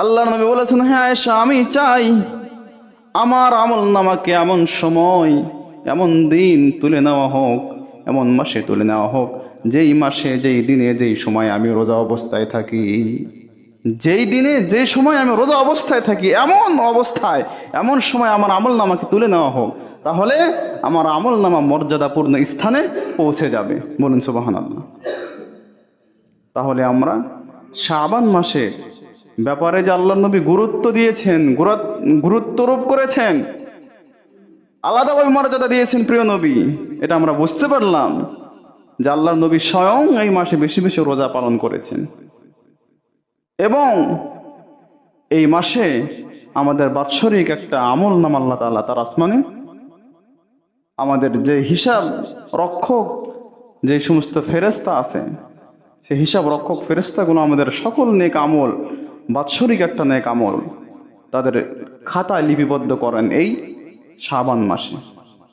আল্লাহর নবী বলেছেন, হ্যাঁ আয়েশা, আমি চাই আমার আমল নামাকে এমন সময়, এমন দিন তুলে নেওয়া হোক, এমন মাসে তুলে নেওয়া হোক, যেই মাসে, যেই দিনে, যেই সময় আমি রোজা অবস্থায় থাকি, যেই দিনে যেই সময় আমি রোজা অবস্থায় থাকি, এমন অবস্থায়, এমন সময় আমার আমল নামাকে তুলে নেওয়া হোক, তাহলে আমার আমল নামা মর্যাদাপূর্ণ স্থানে পৌঁছে যাবে। বলুন সুবহানাল্লাহ। তাহলে আমরা শাবান মাসে ব্যাপারে যে আল্লাহর নবী গুরুত্ব দিয়েছেন, গুরুত্বরূপ করেছেন, আলাদাভাবে মর্যাদা দিয়েছেন প্রিয় নবী, এটা আমরা বুঝতে পারলাম যে আল্লাহর নবী স্বয়ং এই মাসে বেশি বেশি রোজা পালন করেছেন। এবং এই মাসে আমাদের বাৎসরিক একটা আমল নাম আল্লাহ তাআলা তার আসমানে আমাদের যে হিসাব রক্ষক, যে সমস্ত ফেরেশতা আছে, সেই হিসাব রক্ষক ফেরেশতাগুলো আমাদের সকল নেক আমল, বাৎসরিক একটা নেক আমল তাদের খাতায় লিপিবদ্ধ করেন এই শাবান মাসে।